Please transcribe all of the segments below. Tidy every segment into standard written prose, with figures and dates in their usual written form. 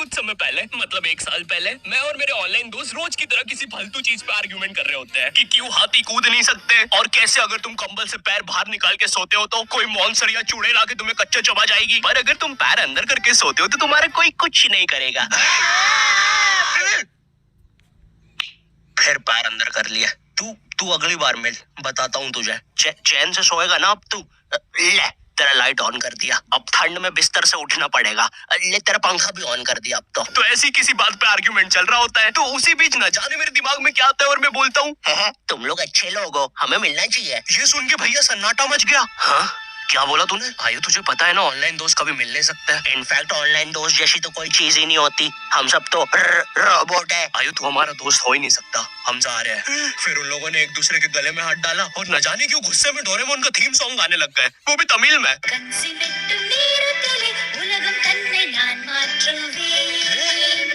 कुछ समय पहले मतलब 1 साल पहले मैं और मेरे ऑनलाइन दोस्त रोज की तरह किसी फालतू चीज पे आर्ग्यूमेंट कर रहे होते हैं कि क्यों हाथी कूद नहीं सकते और कैसे अगर तुम कंबल से पैर बाहर निकाल के सोते हो तो कोई मॉन्स्टर या चूड़े लाके तुम्हें कच्चा चबा जाएगी, पर अगर तुम पैर अंदर करके सोते हो तो तुम्हारा कोई कुछ नहीं करेगा। फिर पैर अंदर कर लिया। तू अगली बार मिल, बताता हूँ तुझे। चैन से सोएगा ना अब तू। ले तेरा लाइट ऑन कर दिया, अब ठंड में बिस्तर से उठना पड़ेगा। ले तेरा पंखा भी ऑन कर दिया अब तो ऐसी किसी बात पे आर्ग्यूमेंट चल रहा होता है तो उसी बीच न जाने मेरे दिमाग में क्या आता है और मैं बोलता हूँ, तुम लोग अच्छे लोग हो, हमें मिलना चाहिए। ये सुन के भैया सन्नाटा मच गया। हाँ क्या बोला तूने? आयु तुझे पता है ना ऑनलाइन दोस्त कभी मिल नहीं सकते। इनफैक्ट ऑनलाइन दोस्त जैसी तो कोई चीज ही नहीं होती, हम सब तो रोबोट है। आयु तू हमारा दोस्त हो ही नहीं सकता, हम जा रहे हैं। फिर उन लोगों ने एक दूसरे के गले में हाथ डाला और न जाने क्यों गुस्से में डोरेमोन का थीम सॉन्ग गाने लग गए, वो भी तमिल में।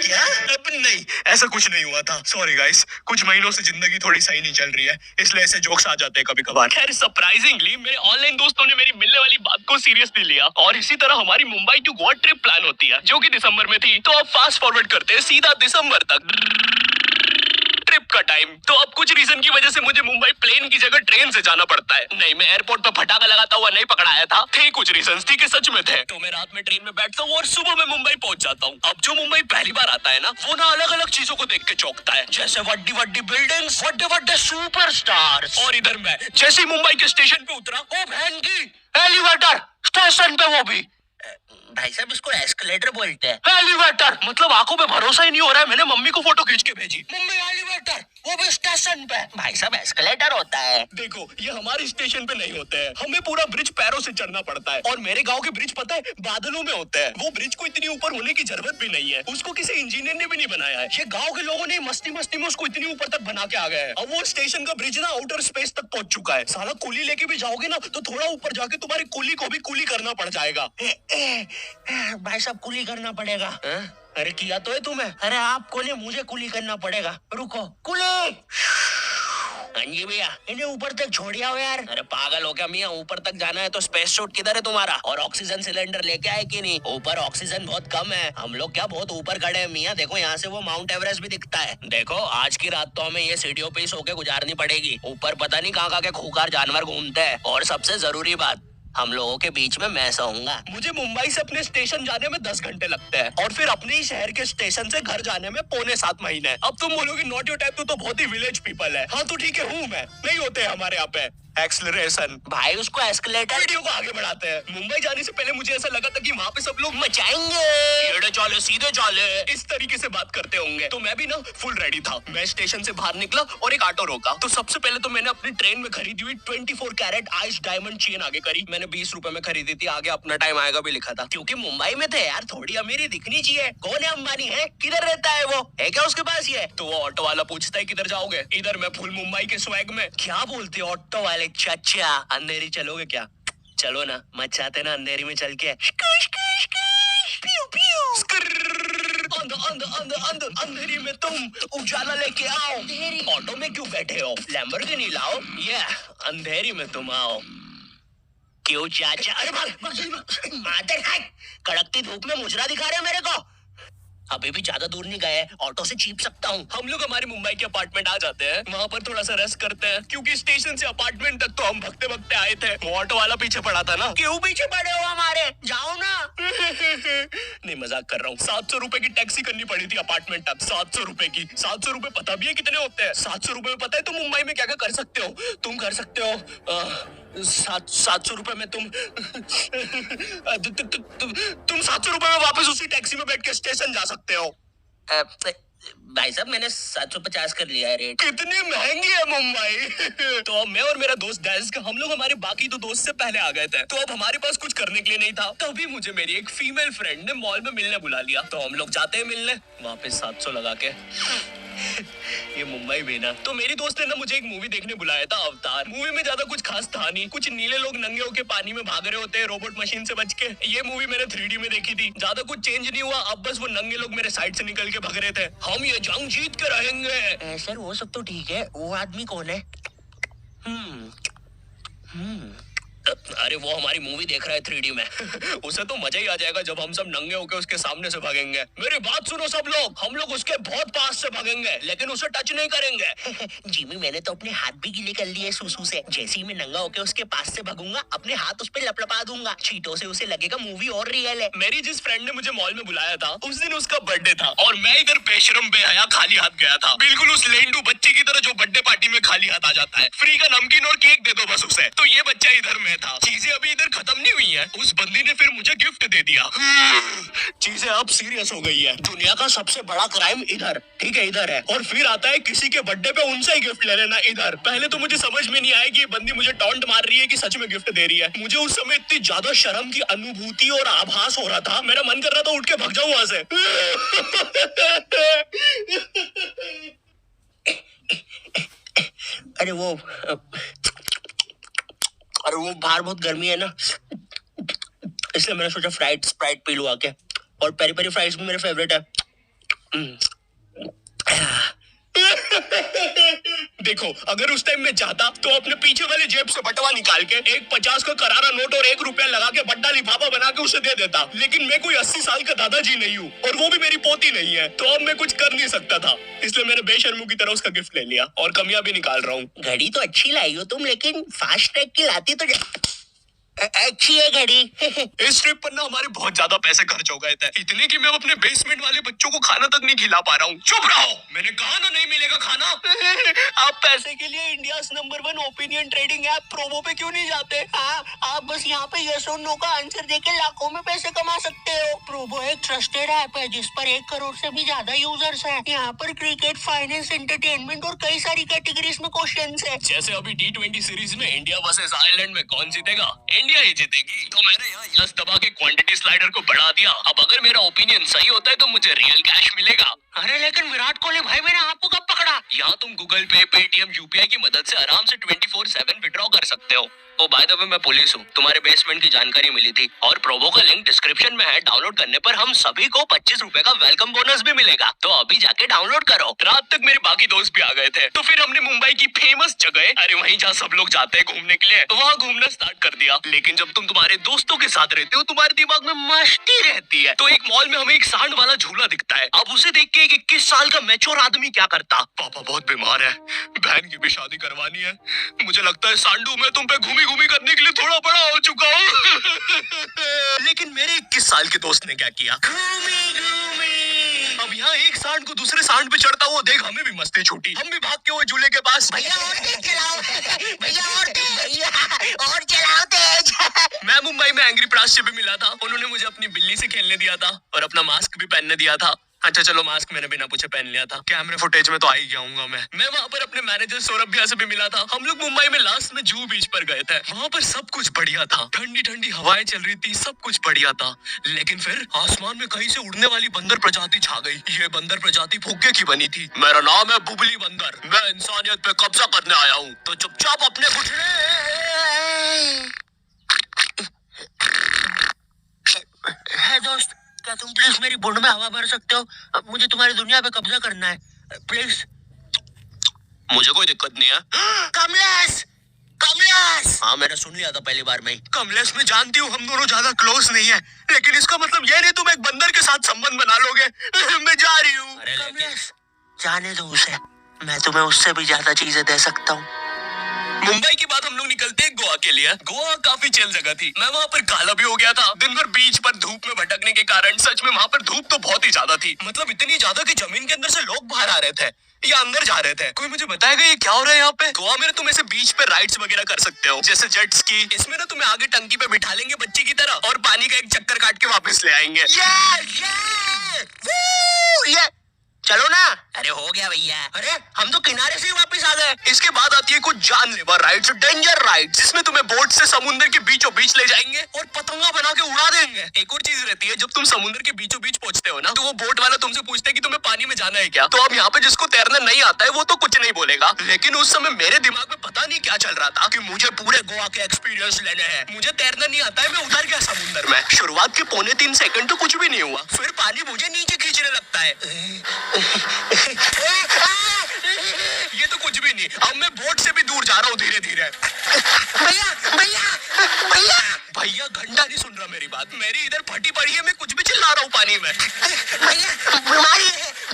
क्या? अब नहीं, ऐसा कुछ नहीं हुआ था। सॉरी गाइस, कुछ महीनों से जिंदगी थोड़ी सही नहीं चल रही है, इसलिए ऐसे जोक्स आ जाते हैं कभी कभार। खैर सरप्राइजिंगली मेरे ऑनलाइन दोस्तों ने मेरी मिलने वाली बात को सीरियसली लिया और इसी तरह हमारी Mumbai to Goa trip plan होती है जो कि दिसंबर में थी। तो अब फास्ट फॉरवर्ड करते हैं सीधा दिसंबर तक ट्रिप का टाइम। तो अब कुछ रीजन की वजह से मुझे मुंबई प्लेन की जगह ट्रेन से जाना पड़ता है। नहीं, मैं एयरपोर्ट पर फटाका लगाता हुआ नहीं पकड़ाया था, थे कुछ रीजन थी कि सच में थे। तो मैं रात में ट्रेन में बैठता हूँ और सुबह में मुंबई पहुंच जाता हूँ। अब जो मुंबई पहली बार आता है ना, वो ना अलग अलग चीजों को देख के चौंकता है, जैसे वड्डी वड्डी बिल्डिंग्स, वड्डे वड्डे सुपरस्टार्स। और इधर मैं जैसे ही मुंबई के स्टेशन पे उतरा, ओ बहन की एलिवेटर स्टेशन पे, वो भी भाई साहब इसको एस्केलेटर बोलते हैं। एलिवेटर मतलब आंखों पे भरोसा ही नहीं हो रहा है। मैंने मम्मी को फोटो खींच के भेजी, मुंबई एलिवेटर, वो भी स्टेशन पे। भाई साहब एस्केलेटर होता है। देखो ये हमारे स्टेशन पे नहीं होते हैं, हमें पूरा ब्रिज पैरों से चढ़ना पड़ता है। और मेरे गांव के ब्रिज पता है बादलों में होते हैं। वो ब्रिज को इतनी ऊपर होने की जरूरत भी नहीं है, उसको किसी इंजीनियर ने भी नहीं बनाया है। ये गाँव के लोगों ने मस्ती मस्ती में उसको इतनी ऊपर तक बना के आ गए हैं। अब वो स्टेशन का ब्रिज ना आउटर स्पेस तक पहुंच चुका है। साला कुली लेके भी जाओगे ना तो थोड़ा ऊपर जाके तुम्हारी कुली को भी कुली करना पड़ जाएगा। भाई साहब कुली करना पड़ेगा। अरे किया तो है तुम्हें। अरे आप कुली, मुझे कुली करना पड़ेगा। रुको कुली। हाँ जी भैया, इन्हें ऊपर तक छोड़िया हो यार। अरे पागल हो क्या मियाँ, ऊपर तक जाना है तो स्पेस सूट किधर है तुम्हारा? और ऑक्सीजन सिलेंडर लेके आए कि नहीं? ऊपर ऑक्सीजन बहुत कम है, हम लोग क्या बहुत ऊपर खड़े हैं मियाँ। देखो यहाँ से वो माउंट एवरेस्ट भी दिखता है। देखो आज की रात तो हमें ये सीढ़ियों पे ही सो के गुजारनी पड़ेगी। ऊपर पता नहीं कहाँ के खूंखार जानवर घूमते हैं। और सबसे जरूरी बात, हम लोगों के बीच में मैं सोऊंगा। मुझे मुंबई से अपने स्टेशन जाने में 10 घंटे लगते हैं और फिर अपने ही शहर के स्टेशन से घर जाने में 6.25 महीने। अब तुम बोलोगे नॉट योर टाइप, तो बहुत ही विलेज पीपल है। हाँ तो ठीक है, हूँ मैं, नहीं होते हमारे यहाँ पे एक्सेलरेशन। भाई उसको एस्केलेटर। वीडियो को आगे बढ़ाते हैं। मुंबई जाने से पहले मुझे ऐसा लगा था कि वहाँ पे सब लोग मचाएंगे, टेढ़े चाले सीधे चाले, इस तरीके से बात करते होंगे। तो मैं भी ना फुल रेडी था। मैं स्टेशन से बाहर निकला और एक ऑटो रोका। तो सबसे पहले तो मैंने अपनी ट्रेन में खरीदी हुई 24 कैरेट आइस डायमंड चेन आगे करी। मैंने 20 रुपए में खरीदी थी, आगे अपना टाइम आएगा भी लिखा था, क्योंकि मुंबई में थे यार, थोड़ी अमीरी दिखनी चाहिए। कौन है अंबानी? है किधर रहता है वो, है क्या उसके पास? ये तो वो ऑटो वाला पूछता है किधर जाओगे? इधर मैं फुल मुंबई के स्वैग में। क्या बोलते ऑटो वाले? चाचा अंधेरी चलोगे क्या? चलो ना, मचाते ना अंधेरी में चल के। अंधेरी में तुम उजाला लेके आओ। ऑटो में क्यों बैठे हो? लैम्बोर्गिनी लाओ। ये अंधेरी में तुम आओ। क्यों चाचा? अरे मादर है, कड़कती धूप में मुजरा दिखा रहे हो मेरे को। अभी भी ज्यादा दूर नहीं गए, ऑटो से छीप सकता हूँ। हम लोग हमारे मुंबई के अपार्टमेंट आ जाते हैं, वहाँ पर थोड़ा सा रेस्ट करते हैं, क्योंकि स्टेशन से अपार्टमेंट तक तो हम भगते भगते आए थे। वो ऑटो वाला पीछे पड़ा था ना। क्यों पीछे पड़े हो हमारे? जाओ ना। नहीं मजाक कर रहा हूँ। 700 रुपए की टैक्सी करनी पड़ी थी अपार्टमेंट तक। 700 रुपए की। 700 रुपए पता भी है कितने होते हैं? 700 रुपए में पता है तुम मुंबई में क्या क्या कर सकते हो? तुम कर सकते हो 700 रुपए में तुम 700 रुपए में वापस उसी टैक्सी में बैठ के स्टेशन जा सकते हो। भाई साहब मैंने 750 कर लिया है रेट। कितनी महंगी है मुंबई। तो अब मैं और मेरा दोस्त डैश, हम लोग हमारे बाकी दो दोस्त से पहले आ गए थे। तो अब हमारे पास कुछ करने के लिए नहीं था। तभी मुझे मेरी एक फीमेल फ्रेंड ने मॉल में मिलने बुला लिया। तो हम लोग जाते हैं मिलने, वहाँ पे 700 लगा के। ये मुंबई में ना। तो मेरी दोस्त ने ना मुझे एक मूवी देखने बुलाया था, अवतार। मूवी में ज्यादा कुछ खास था नहीं, कुछ नीले लोग नंगे होके पानी में भाग रहे होते हैं रोबोट मशीन से बच के। ये मूवी मैंने 3D में देखी थी, ज्यादा कुछ चेंज नहीं हुआ। अब बस वो नंगे लोग मेरे साइड से निकल के भाग रहे थे। हम ये जंग जीत के रहेंगे। सर वो सब तो ठीक है, वो आदमी कौन है? अरे वो हमारी मूवी देख रहा है 3D में। उसे तो मजा ही आ जाएगा जब हम सब नंगे होकर उसके सामने से भागेंगे। मेरी बात सुनो सब लोग, हम लोग उसके बहुत पास से भागेंगे लेकिन उसे टच नहीं करेंगे। जिमी मैंने तो अपने हाथ भी गीले कर लिए सुसु से। जैसे ही मैं नंगा होकर उसके पास से भागूंगा अपने हाथ उस पे लपलपा दूंगा। चीटों से उसे लगेगा मूवी और रियल है। मेरी जिस फ्रेंड ने मुझे मॉल में बुलाया था उस दिन उसका बर्थडे था और मैं इधर बेशरम बेहया खाली हाथ गया था, बिल्कुल उस लेंडू बच्चे की तरह जो बर्थडे पार्टी में खाली हाथ आ जाता है। फ्री का नमकीन और केक दे दो बस उसे। तो ये बच्चा इधर में था। चीजें अभी इधर खत्म नहीं हुई है, उस बंदी ने फिर मुझे गिफ्ट दे दिया। चीजें अब सीरियस हो गई है। दुनिया का सबसे बड़ा क्राइम इधर, ठीक है इधर है, और फिर आता है किसी के बर्थडे पे उनसे ही गिफ्ट ले लेना इधर। पहले तो मुझे समझ में नहीं आया कि ये बंदी मुझे टॉन्ट मार रही है कि सच में गिफ्ट दे रही है। मुझे उस समय इतनी ज्यादा शर्म की अनुभूति और आभास हो रहा था, मेरा मन कर रहा था उठ के भाग जाऊं वहां से। अरे वो बाहर बहुत गर्मी है ना, इसलिए मैंने सोचा स्प्राइट पी लूं आके। और पेरी पेरी फ्राइज भी मेरे फेवरेट है। देखो अगर उस टाइम में जाता तो अपने पीछे वाले जेब से बटवा निकाल के एक 50 का करारा नोट और 1 रुपया लगा के बड्डा लिफाफा बना के उसे दे देता। लेकिन मैं कोई 80 साल का दादाजी नहीं हूँ और वो भी मेरी पोती नहीं है, तो अब मैं कुछ कर नहीं सकता था। इसलिए मैंने बेशर्मू की तरह उसका गिफ्ट ले लिया और कमियां भी निकाल रहा हूँ। घड़ी तो अच्छी लाई हो तुम, लेकिन फास्ट ट्रैक की लाती तो अच्छी है घड़ी। इस ट्रिप पर ना हमारे बहुत ज्यादा पैसे खर्च हो गए थे, इतने कि मैं अपने बेसमेंट वाले बच्चों को खाना तक नहीं खिला पा रहा हूँ। चुप रहो, मैंने कहा ना नहीं मिलेगा खाना। आप पैसे के लिए India number 1 opinion trading app promo पे क्यों नहीं जाते? हाँ, आप बस यहाँ पे यस और नो का आंसर देके लाखों में पैसे कमा सकते हो। प्रोमो एक ट्रस्टेड ऐप है जिस पर 1 करोड़ से भी ज्यादा यूजर्स हैं। यहाँ पर क्रिकेट, फाइनेंस, एंटरटेनमेंट और कई सारी कैटेगरीज में क्वेश्चंस हैं। जैसे अभी T20 सीरीज में इंडिया वर्सेस आयरलैंड में कौन जीतेगा? इंडिया ही जीतेगी। तो मैंने यहाँ यस दबा के क्वांटिटी स्लाइडर को बढ़ा दिया। अब अगर मेरा ओपिनियन सही होता है तो मुझे रियल कैश मिलेगा। अरे लेकिन विराट कोहली भाई मैंने आपको कब पकड़ा? यहाँ तुम गूगल पे, पेटीएम, यूपीआई की मदद से आराम से 24/7 विड्रॉ कर सकते हो। ओ बाय द वे मैं पुलिस हूँ, तुम्हारे बेसमेंट की जानकारी मिली थी और प्रोमो का लिंक डिस्क्रिप्शन में है। डाउनलोड करने पर हम सभी को 25 रुपए का वेलकम बोनस भी मिलेगा, तो अभी जाके डाउनलोड करो। रात तक मेरे बाकी दोस्त भी आ गए थे, तो फिर हमने मुंबई की फेमस जगह, अरे वहीं जहाँ सब लोग जाते हैं घूमने के लिए, वहाँ घूमना स्टार्ट कर दिया। लेकिन जब तुम तुम्हारे दोस्तों के साथ रहते हो तुम्हारे दिमाग में मस्ती रहती है। तो एक मॉल में हमें एक सांड वाला झूला दिखता है। अब उसे देख के एक 21 साल का मैच्योर आदमी क्या करता? पापा बहुत बीमार है, बहन की भी शादी करवानी है, मुझे लगता है सांडू मैं तुम पे घूमी घूमी करने के लिए थोड़ा बड़ा हो चुका हूँ। लेकिन मेरे 21 साल के दोस्त ने क्या किया? घूमी घूमी। अब यहाँ एक सांड को दूसरे सांड पे चढ़ता हुआ देख हमें भी मस्ती छूटी। हम भी भाग के वो झूले के पास, भैया और तेज चलाओ, भैया और तेज, भैया और चलाओ तेज। मैं मुंबई में एंग्री प्रास से भी मिला था, उन्होंने मुझे अपनी बिल्ली से खेलने दिया था और अपना मास्क भी पहनने दिया था। अच्छा चलो मास्क मैंने बिना पूछे पहन लिया था, कैमरे फुटेज में तो आ ही जाऊंगा मैं वहां पर अपने मैनेजर सौरभ भैया से भी मिला था। हम लोग मुंबई में लास्ट में जूहू बीच पर गए थे। वहां पर सब कुछ बढ़िया था, ठंडी ठंडी हवाएं चल रही थी, सब कुछ बढ़िया था। लेकिन फिर आसमान में कहीं से उड़ने वाली बंदर प्रजाति छा गई। ये बंदर प्रजाति फुग्गे की बनी थी। मेरा नाम है बुबली बंदर, मैं इंसानियत पे कब्जा करने आया हूँ, तो चुपचाप अपने है दोस्त, क्या तुम प्लीज मेरी बूंद में हवा भर सकते हो? अब मुझे तुम्हारी दुनिया पे कब्जा करना है, प्लीज। मुझे कोई दिक्कत नहीं है। कमलेश, कमलेश। हाँ मैंने सुन लिया था पहली बार में ही। कमलेश मैं जानती हूँ हम दोनों ज्यादा क्लोज नहीं है, लेकिन इसका मतलब ये नहीं तुम एक बंदर के साथ संबंध बना लोगे। मैं जा रही हूँ। कमलेश जाने दो उसे, मैं तुम्हें उससे भी ज्यादा चीजें दे सकता हूँ। मुंबई के बाद हम लोग निकलते हैं गोवा के लिए। गोवा काफी चिल जगह थी, मैं वहाँ पर काला भी हो गया था। दिन भर बीच पर धूप में भटकने के कारण सच में वहाँ पर धूप तो बहुत ही ज्यादा थी, मतलब इतनी ज्यादा कि जमीन के अंदर से लोग बाहर आ रहे थे या अंदर जा रहे थे। कोई मुझे बताएगा ये क्या हो रहा है यहाँ पे? गोवा में तुम ऐसे बीच पे राइड्स वगैरह कर सकते हो, जैसे जेट स्की। इसमें ना तुम्हें आगे टंकी पे बिठा लेंगे बच्चे की तरह और पानी का एक चक्कर काट के वापस ले आएंगे। चलो ना। अरे हो गया भैया। अरे हम तो किनारे से ही वापस आ गए। इसके बाद आती है कुछ जानलेवा राइड्स, डेंजर राइड्स, जिसमें तुम्हें बोट से समुद्र के बीचों बीच ले जाएंगे और पतंगा बना के उड़ा देंगे। एक और चीज रहती है, जब तुम समुद्र के बीचों बीच पहुंचते हो ना, तो वो बोट वाला तुमसे पूछता है कि तुम्हें पानी में जाना है क्या? तो अब यहाँ पे जिसको तैरना नहीं आता है वो तो कुछ नहीं बोलेगा, लेकिन उस समय मेरे दिमाग में पता नहीं क्या चल रहा था कि मुझे पूरे गोवा के एक्सपीरियंस लेने हैं। मुझे तैरना नहीं आता है, मैं उतर गया समुद्र में। शुरुआत के 2.25 सेकंड तो कुछ भी नहीं हुआ, फिर पानी मुझे नीचे खींचने लगता है। ये तो कुछ भी नहीं, अब मैं बोट से भी दूर जा रहा हूँ धीरे धीरे। भैया भैया भैया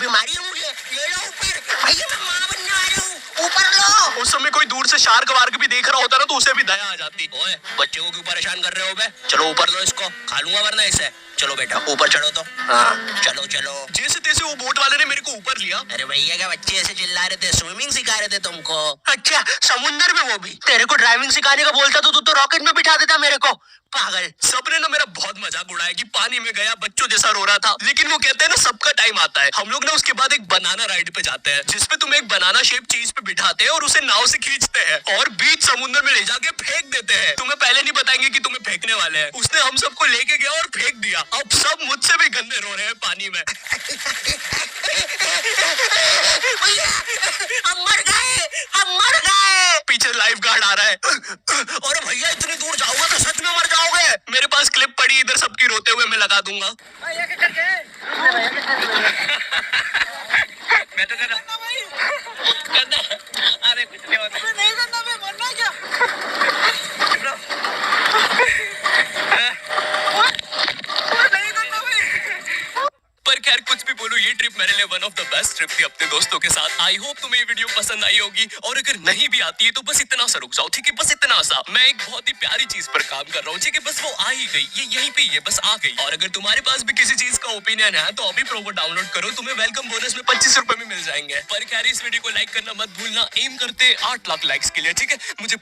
बीमारी है मुझे, ले लो ऊपर। भैया मैं माँ बनने वाला हूँ, ऊपर लो। उस समय कोई दूर से शार्क वार्क भी देख रहा होता ना तो उसे भी दया आ जाती। ओए बच्चे को क्यों परेशान कर रहे हो बे? चलो ऊपर लो इसको, खा लूंगा वरना इसे। चलो बेटा ऊपर चढ़ो तो। हाँ चलो चलो। जैसे तैसे वो बोट वाले ने मेरे को ऊपर लिया। अरे भैया क्या बच्चे ऐसे चिल्ला रहे थे, स्विमिंग सिखा रहे थे तुमको? अच्छा, समुंदर में वो भी? तेरे को ड्राइविंग सिखाने का बोलता तो तू तो रॉकेट में बिठा देता मेरे को, पागल। सबने ना मेरा बहुत मजाक उड़ाया कि पानी में गया बच्चों जैसा रो रहा था, लेकिन वो कहते हैं ना सबका टाइम आता है। हम लोग ना उसके बाद एक बनाना राइड पे जाते हैं जिसपे तुम एक बनाना शेप चीज पे बिठाते हैं और उसे नाव से खींचते हैं और बीच समुद्र में ले जाके फेंक देते हैं। तुम्हें पहले नहीं बताएंगे कि तुम्हें फेंकने वाले हैं। उसने हम सबको लेके गया और फेंक दिया। अब सब मुझसे भी गंदे रो रहे हैं पानी में। भैया हम मर गए, हम मर गए। पीछे लाइफ गार्ड आ रहा है। और भैया इतनी दूर जाओगे तो सच में मर जाओगे। मेरे पास क्लिप पड़ी इधर सबकी रोते हुए, मैं लगा दूंगा। मैं तो करना अरे कुछ नहीं होता। नहीं करना, मैं मरना क्या? पर खैर कुछ भी बोलो, ये ट्रिप मेरे लिए one of the best trip थी अपने दोस्तों के साथ। आई होप तुम्हें ये वीडियो पसंद आई होगी, और अगर नहीं भी आती है तो बस इतना सा रुक जाओ, ठीक है? बस इतना सा। मैं एक बहुत ही प्यारी चीज पर काम कर रहा हूँ, ठीक है? बस वो आ ही गई, ये यहीं पे ही है, बस आ गई। और अगर तुम्हारे पास भी किसी चीज का ओपिनियन है तो अभी प्रोमो डाउनलोड करो, तुम्हें वेलकम बोनस में 25 रुपए में मिल जाएंगे। पर खैर इस वीडियो को लाइक करना मत भूलना, एम करते 8 लाख लाइक्स के लिए, ठीक है? मुझे